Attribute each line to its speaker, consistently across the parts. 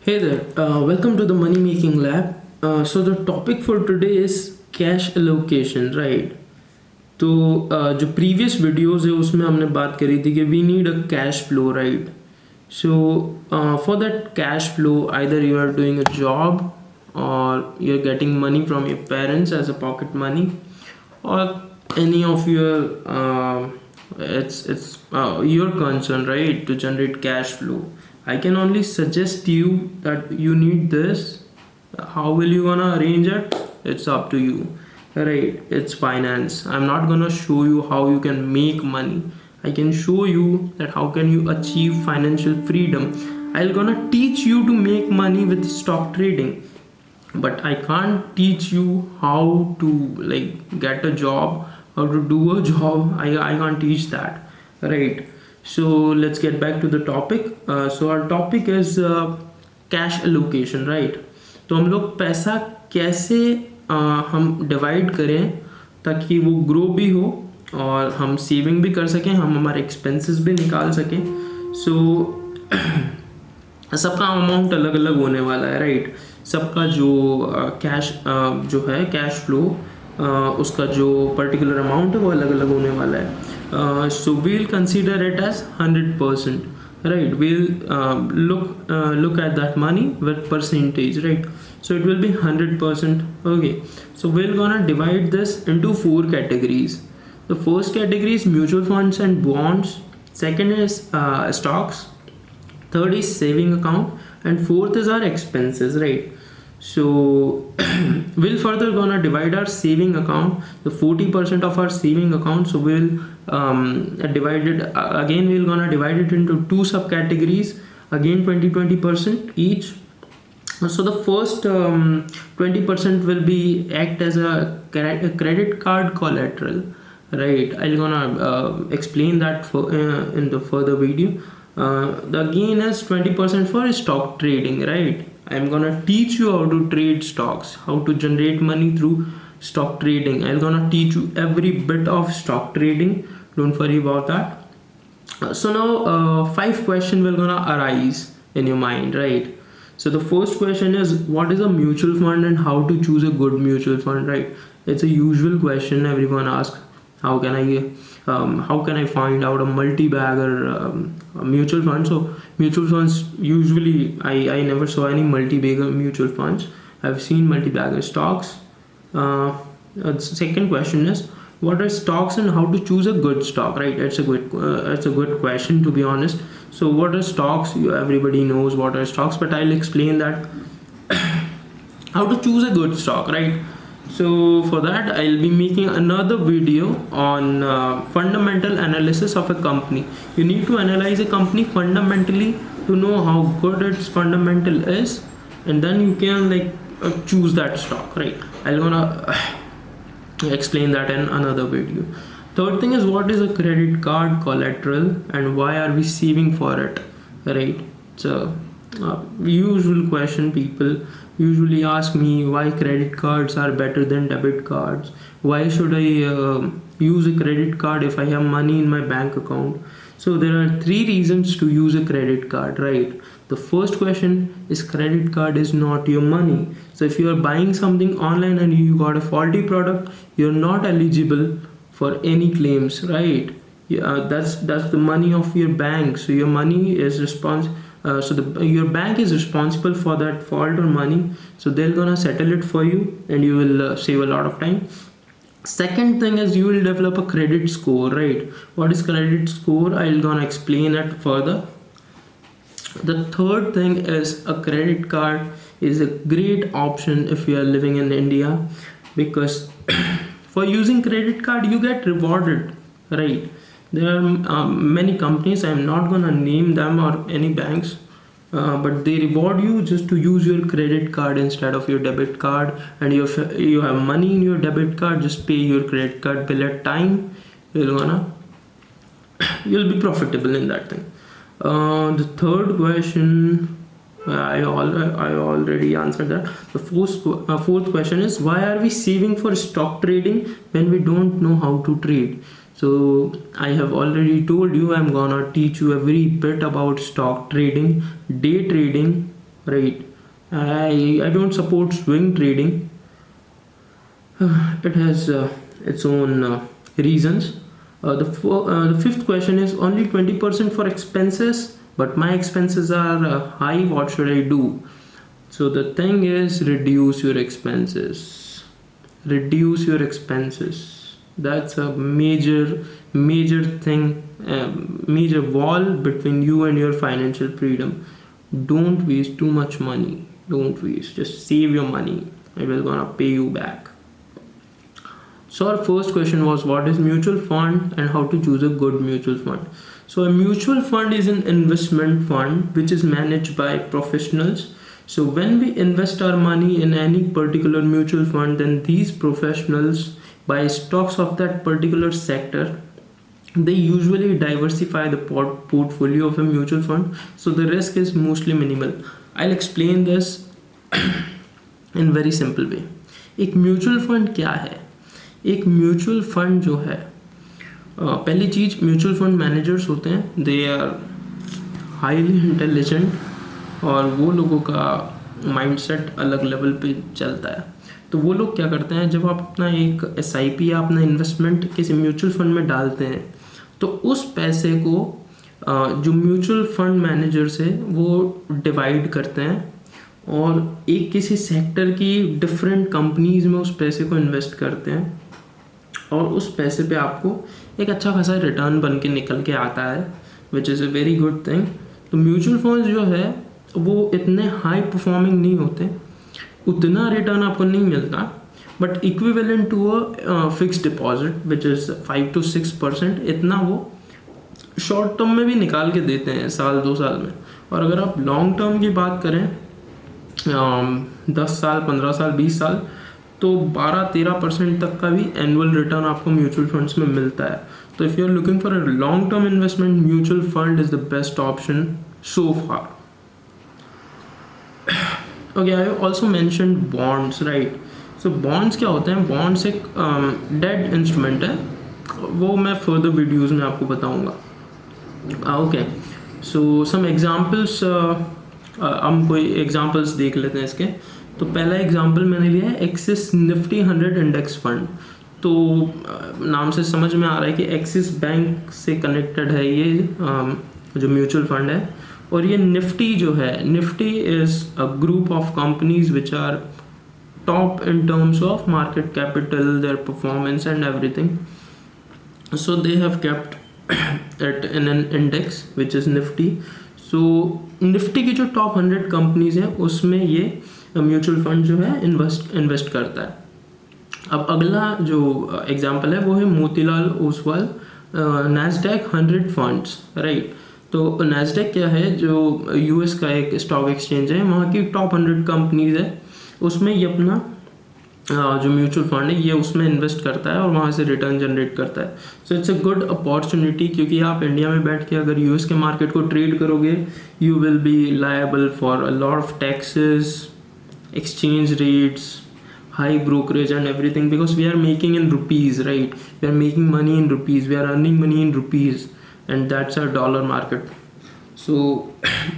Speaker 1: Hey there, welcome to the Money Making Lab. So the topic for today is cash allocation, right? तो जो previous videos है उसमें हमने बात करी थी कि we need a cash flow, right? So for that cash flow, either you are doing a job or you're getting money from your parents as a pocket money, or any of your it's your concern, right, to generate cash flow. I can only suggest you that you need this. How will you gonna arrange it? It's up to you, right? It's finance. I'm not gonna show you how you can make money. I can show you that how can you achieve financial freedom. I'm gonna teach you to make money with stock trading, but I can't teach you how to like get a job, how to do a job. I can't teach that, right? So let's get back to the topic. So our topic is cash allocation, right? तो हम लोग पैसा कैसे हम divide करें ताकि वो grow भी हो और हम सेविंग भी कर सकें, हम हमारे एक्सपेंसेस भी निकाल सकें. सो सबका अमाउंट अलग अलग होने वाला है, राइट? सबका जो कैश जो है कैश फ्लो उसका जो पर्टिकुलर अमाउंट है वो अलग अलग होने वाला है. So we'll consider it as 100%, right? We'll look at that money with percentage, right? So it will be 100%. Okay, so we're gonna divide this into 4 categories. The first category is mutual funds and bonds, second is stocks, third is saving account, and fourth is our expenses, right? So we'll further gonna divide our saving account, the 40% of our saving account. So we'll divide it again, we're gonna divide it into 2 subcategories, again 20% each. So the first 20% will be act as a credit card collateral, right? I'm gonna explain that in the further video. The gain is 20% for stock trading, right? I'm gonna teach you how to trade stocks, how to generate money through stock trading. I'm gonna teach you every bit of stock trading. Don't worry about that. So now 5 questions will gonna arise in your mind, right? So the first question is, what is a mutual fund and how to choose a good mutual fund, right? It's a usual question everyone asks. How can I find out a multi-bagger mutual fund? So mutual funds, usually I never saw any multi-bagger mutual funds. I've seen multi-bagger stocks. Second question is, what are stocks and how to choose a good stock, right? It's a good question, to be honest. So what are stocks? Everybody knows what are stocks, but I'll explain that how to choose a good stock, right? So for that I'll be making another video on fundamental analysis of a company. You need to analyze a company fundamentally to know how good its fundamental is, and then you can choose that stock, right? I'm gonna explain that in another video. Third thing is, what is a credit card collateral and why are we saving for it, right? So usual question people usually ask me, why credit cards are better than debit cards, why should I use a credit card if I have money in my bank account. So there are 3 reasons to use a credit card, right? The first question is, credit card is not your money. So if you are buying something online and you got a faulty product, you're not eligible for any claims, right? That's the money of your bank. So your money is your bank is responsible for that fault or money, so they're gonna settle it for you and you will save a lot of time. Second thing is, you will develop a credit score, right? What is credit score? I'll gonna explain it further. The third thing is, a credit card is a great option if you are living in India, because for using credit card you get rewarded, right? There are many companies, I'm not gonna name them or any banks, but they reward you just to use your credit card instead of your debit card. And you have money in your debit card, just pay your credit card bill at time. You'll be profitable in that thing. The third question, I already answered that. The fourth question is, why are we saving for stock trading when we don't know how to trade? So I have already told you, I'm gonna teach you every bit about stock trading, day trading, right? I don't support swing trading. It has its own reasons. The fifth question is only 20% for expenses, but my expenses are high. What should I do? So the thing is, reduce your expenses. Reduce your expenses. That's a major thing, major wall between you and your financial freedom. Don't waste too much money. Don't waste. Just save your money. It will gonna pay you back. So our first question was, what is mutual fund and how to choose a good mutual fund? So a mutual fund is an investment fund which is managed by professionals. So when we invest our money in any particular mutual fund, then these professionals buy stocks of that particular sector. They usually diversify the portfolio of a mutual fund, so the risk is mostly minimal. I'll explain this in very simple way. एक mutual fund क्या है? एक mutual fund जो है, पहली चीज, mutual fund managers होते हैं, दे आर हाईली इंटेलिजेंट और वो लोगों का माइंडसेट अलग लेवल पे चलता है. तो वो लोग क्या करते हैं, जब आप अपना एक SIP या अपना इन्वेस्टमेंट किसी म्यूचुअल फंड में डालते हैं, तो उस पैसे को जो म्यूचुअल फंड मैनेजर्स है वो डिवाइड करते हैं और एक किसी सेक्टर की डिफरेंट कंपनीज में उस पैसे को इन्वेस्ट करते हैं और उस पैसे पे आपको एक अच्छा खासा रिटर्न बन के निकल के आता है, which is a very good thing. तो म्यूचुअल फंड्स जो है वो इतने हाई परफॉर्मिंग नहीं होते, उतना रिटर्न आपको नहीं मिलता, but equivalent to a fix deposit which is 5 to 6%, इतना वो शॉर्ट टर्म में भी निकाल के देते हैं, साल 2 साल में. और अगर आप लॉन्ग टर्म की बात करें, 10 साल, 15 साल, 20 साल, तो 12-13% तक का भी एनुअल रिटर्न आपको म्यूचुअल फंड्स में मिलता है. तो if you are looking for a long term investment, mutual fund is the best option so far. Okay, I also mentioned bonds, right. So bonds क्या होते हैं? बॉन्ड्स एक डेट इंस्ट्रूमेंट है, वो मैं फर्दर वीडियोज़ में आपको बताऊँगा. ओके, सो सम एग्जाम्पल्स, हम कोई एग्जांपल्स देख लेते हैं इसके. तो पहला एग्जांपल मैंने लिया है एक्सिस निफ्टी 100 इंडेक्स फंड. तो नाम से समझ में आ रहा है कि एक्सिस बैंक से कनेक्टेड है ये जो म्यूचुअल फंड है. और ये निफ्टी जो है, Nifty is a group of companies which are top in terms of market capital, their performance and everything. So they have kept it in an index which is Nifty. So Nifty की जो top 100 companies हैं उसमें ये mutual fund जो है invest करता है. अब अगला जो एग्जांपल है वो है Motilal Oswal Nasdaq 100 funds, right. तो नैस्डैक क्या है, जो US का एक स्टॉक एक्सचेंज है, वहाँ की टॉप 100 कंपनीज है, उसमें ये अपना जो म्यूचुअल फंड है ये उसमें इन्वेस्ट करता है और वहाँ से रिटर्न जनरेट करता है. So it's a good opportunity, क्योंकि आप इंडिया में बैठ के अगर US के मार्केट को ट्रेड करोगे, you will be liable for a lot of taxes, exchange rates, high brokerage and everything, because we are making in rupees, right? We are making money in rupees, we are earning money in rupees, and that's our dollar market. So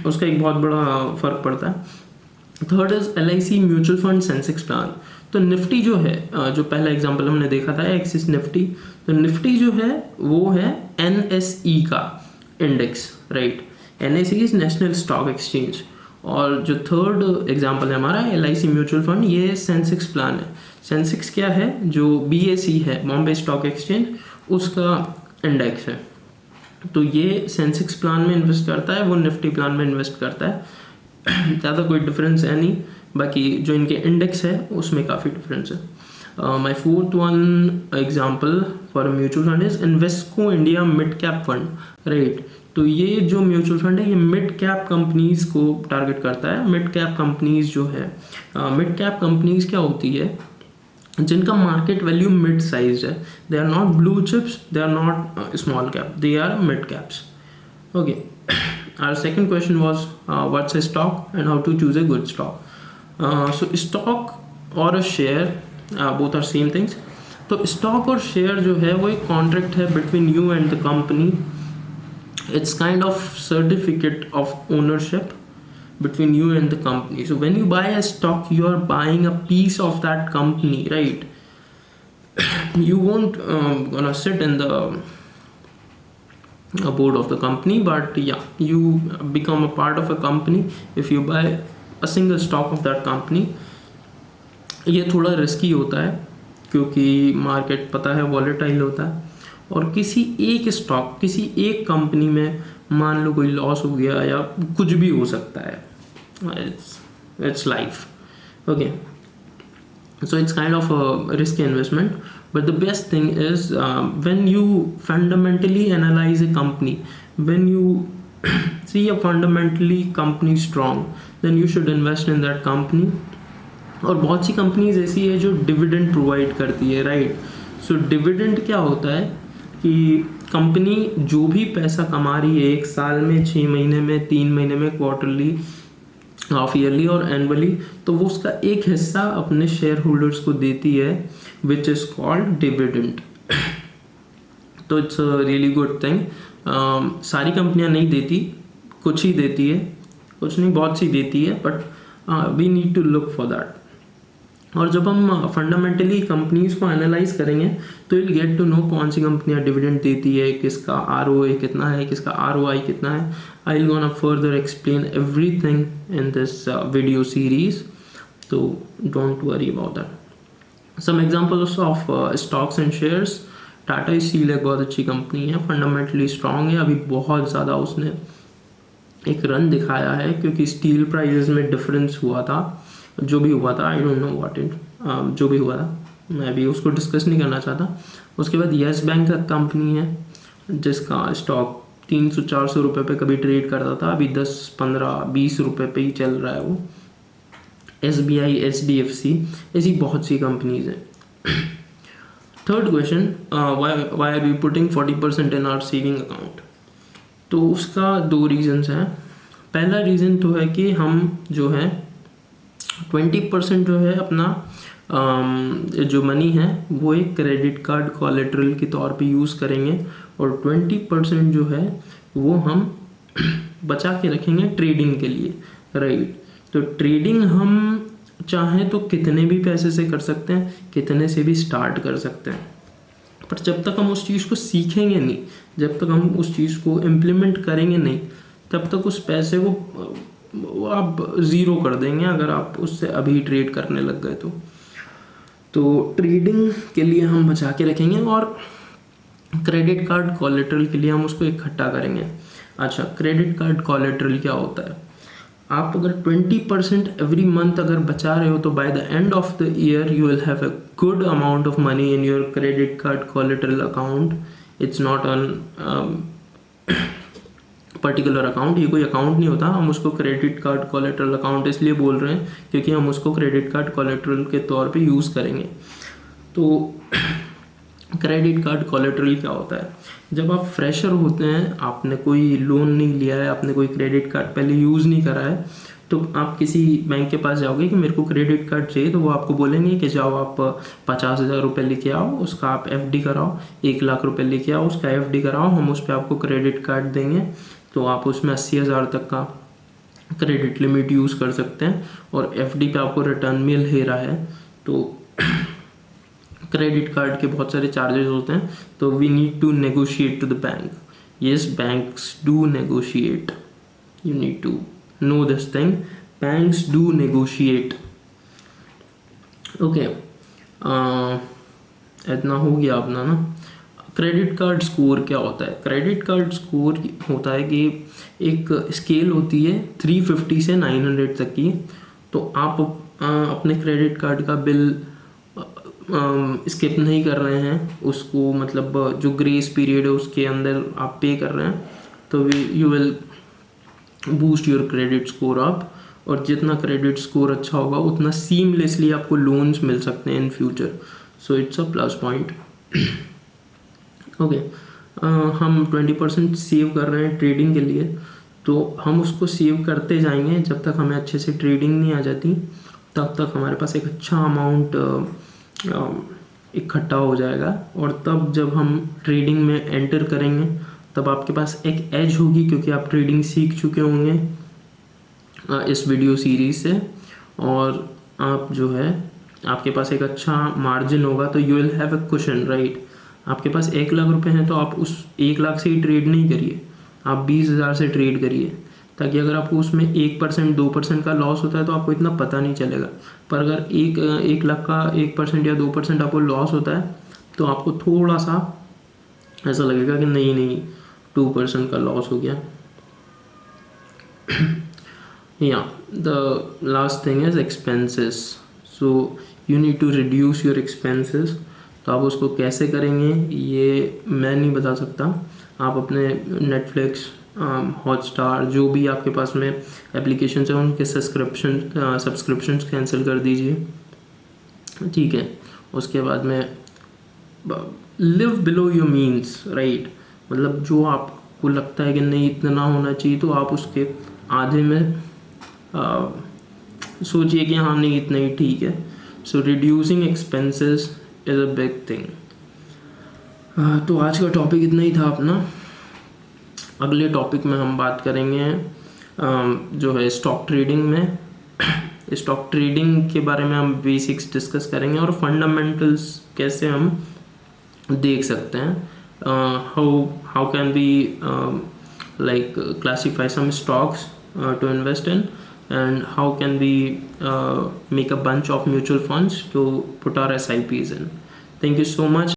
Speaker 1: उसका एक बहुत बड़ा फ़र्क पड़ता है. Third is LIC mutual fund Sensex plan. तो Nifty जो है, जो पहला एग्जांपल हमने देखा था एक्सिस निफ्टी, तो निफ्टी जो है वो है NSE का index, right. NSE is national stock exchange. और जो थर्ड एग्जांपल है हमारा LIC म्यूचुअल फंड, ये सेंसेक्स प्लान है. सेंसेक्स क्या है, जो BSE है, बॉम्बे स्टॉक एक्सचेंज, उसका इंडेक्स है. तो ये सेंसेक्स प्लान में इन्वेस्ट करता है, वो निफ्टी प्लान में इन्वेस्ट करता है. ज़्यादा कोई डिफरेंस है नहीं, बाकी जो इनके इंडेक्स है उसमें काफ़ी डिफरेंस है. My fourth one example for mutual fund is Invesco India mid cap fund, right. तो ये जो म्यूचुअल फंड है ये मिड कैप कंपनीज को टारगेट करता है. मिड कैप कंपनीज जो है, मिड कैप कंपनीज क्या होती है, जिनका मार्केट वैल्यू मिड साइज है. They are not blue chips, they are not small cap, they are mid caps. Okay, our second question was what's a stock and how to choose a good stock. So stock और a share, both are same things. तो stock और share जो है वो एक contract है between you and the company. It's kind of certificate of ownership between you and the company. So when you buy a stock, you are buying a piece of that company, right? You won't gonna sit in the board of the company, but yeah, you become a part of a company if you buy a single stock of that company. ये थोड़ा risky होता है क्योंकि market पता है volatile होता है, और किसी एक स्टॉक, किसी एक कंपनी में मान लो कोई लॉस हो गया या कुछ भी हो सकता है. It's life. Okay, so it's kind of a risky investment, but the best thing is when you fundamentally analyze a company, when you see a fundamentally company strong, then you should invest in that company. और बहुत सी companies ऐसी है जो dividend provide करती है, right? So dividend क्या होता है कि कंपनी जो भी पैसा कमा रही है एक साल में, 6 महीने में, 3 महीने में, क्वार्टरली, हाफ ईयरली और एनुअली, तो वो उसका एक हिस्सा अपने शेयर होल्डर्स को देती है, विच इज़ कॉल्ड डिविडेंड. तो it's a really good thing. सारी कंपनियां नहीं देती, कुछ ही देती है, कुछ नहीं बहुत सी देती है, but we need to look for that. और जब हम फंडामेंटली कंपनीज को एनालाइज करेंगे तो विल गेट टू नो कौन सी कंपनियां डिविडेंड देती है, किसका ROA कितना है, किसका ROI कितना है. I will gonna further explain everything in this video series, तो don't worry about that. Some examples of stocks and shares. Tata steel एक बहुत अच्छी कंपनी है, फंडामेंटली स्ट्रांग है. अभी बहुत ज़्यादा उसने एक रन दिखाया है क्योंकि स्टील प्राइजेस में डिफरेंस हुआ था, जो भी हुआ था, I don't know what it, जो भी हुआ था, मैं अभी उसको डिस्कस नहीं करना चाहता. उसके बाद येस बैंक का कंपनी है जिसका स्टॉक 300-400 रुपये पे कभी ट्रेड करता था, अभी 10-15-20 रुपये पे ही चल रहा है वो. SBI, HDFC, ऐसी बहुत सी कंपनीज हैं. Third question, why are we putting 40% in our saving account? तो उसका 2 रीजन्स हैं. पहला रीज़न तो है कि हम जो है 20% जो है अपना जो मनी है वो एक क्रेडिट कार्ड कोलेटरल के तौर पे यूज़ करेंगे, और 20% जो है वो हम बचा के रखेंगे ट्रेडिंग के लिए, राइट? तो ट्रेडिंग हम चाहें तो कितने भी पैसे से कर सकते हैं, कितने से भी स्टार्ट कर सकते हैं, पर जब तक हम उस चीज़ को सीखेंगे नहीं, जब तक हम उस चीज़ को इम्प्लीमेंट करेंगे नहीं, तब तक उस पैसे को आप ज़ीरो कर देंगे अगर आप उससे अभी ट्रेड करने लग गए तो ट्रेडिंग के लिए हम बचा के रखेंगे, और क्रेडिट कार्ड कोलेटरल के लिए हम उसको इकट्ठा करेंगे. अच्छा, क्रेडिट कार्ड कोलेटरल क्या होता है? आप अगर 20% एवरी मंथ अगर बचा रहे हो तो by the end of the year you will have a good amount of money in your credit card collateral account. It's not on particular account, ये कोई अकाउंट नहीं होता. हम उसको क्रेडिट कार्ड कोलेटरल अकाउंट इसलिए बोल रहे हैं क्योंकि हम उसको क्रेडिट कार्ड कोलेटरल के तौर पे यूज़ करेंगे. तो क्रेडिट कार्ड कोलेटरल क्या होता है? जब आप फ्रेशर होते हैं, आपने कोई लोन नहीं लिया है, आपने कोई क्रेडिट कार्ड पहले यूज़ नहीं करा है, तो आप किसी बैंक के पास जाओगे कि मेरे को क्रेडिट कार्ड चाहिए, तो वो आपको बोलेंगे कि जाओ आप 50,000 रुपये लेके आओ, उसका आप FD कराओ, 1 लाख रुपये लेके आओ, उसका FD कराओ, हम उस पर आपको क्रेडिट कार्ड देंगे, तो आप उसमें 80,000 तक का क्रेडिट लिमिट यूज़ कर सकते हैं, और FD पे आपको रिटर्न मिल ही रहा है. तो क्रेडिट कार्ड के बहुत सारे चार्जेस होते हैं, तो we need to negotiate to the bank. Yes, banks do negotiate, you need to know this thing, banks do negotiate. Okay, इतना हो गया अपना ना. क्रेडिट कार्ड स्कोर क्या होता है? क्रेडिट कार्ड स्कोर होता है कि एक स्केल होती है 350 से 900 तक की. तो आप अपने क्रेडिट कार्ड का बिल स्किप नहीं कर रहे हैं, उसको मतलब जो ग्रेस पीरियड है उसके अंदर आप पे कर रहे हैं, तो you will boost your credit score up, और जितना क्रेडिट स्कोर अच्छा होगा उतना सीमलेसली आपको लोन्स मिल सकते हैं in future. So it's a plus point. Okay, हम 20% सेव कर रहे हैं ट्रेडिंग के लिए, तो हम उसको सेव करते जाएंगे जब तक हमें अच्छे से ट्रेडिंग नहीं आ जाती, तब तक हमारे पास एक अच्छा अमाउंट इकट्ठा हो जाएगा, और तब जब हम ट्रेडिंग में एंटर करेंगे तब आपके पास एक एज होगी क्योंकि आप ट्रेडिंग सीख चुके होंगे, इस वीडियो सीरीज से, और आप जो है आपके पास एक अच्छा मार्जिन होगा तो you will have a cushion, right. आपके पास 1 लाख रुपए हैं तो आप उस 1 लाख से ही ट्रेड नहीं करिए, आप 20,000 से ट्रेड करिए, ताकि अगर आपको उसमें 1% 2% का लॉस होता है तो आपको इतना पता नहीं चलेगा। पर अगर 1 लाख का 1% या 2% आपको लॉस होता है तो आपको थोड़ा सा ऐसा लगेगा कि नहीं नहीं 2% का लॉस हो गया। Yeah, the last thing is expenses. So you need to reduce your expenses. तो आप उसको कैसे करेंगे ये मैं नहीं बता सकता। आप अपने नेटफ्लिक्स, हॉटस्टार, जो भी आपके पास में एप्लीकेशन है उनके सब्सक्रिप्शन कैंसिल कर दीजिए, ठीक है। उसके बाद में live below your means, right. मतलब जो आपको लगता है कि नहीं इतना होना चाहिए तो आप उसके आधे में सोचिए कि हाँ नहीं इतना ही ठीक है। So reducing expenses is a big thing. तो आज का टॉपिक इतना ही था अपना। अगले टॉपिक में हम बात करेंगे जो है स्टॉक ट्रेडिंग में। स्टॉक ट्रेडिंग के बारे में हम बेसिक्स डिस्कस करेंगे और फंडामेंटल्स कैसे हम देख सकते हैं। How can be like classify some stocks to invest in, and how can we make a bunch of mutual funds to put our SIPs in. Thank you so much.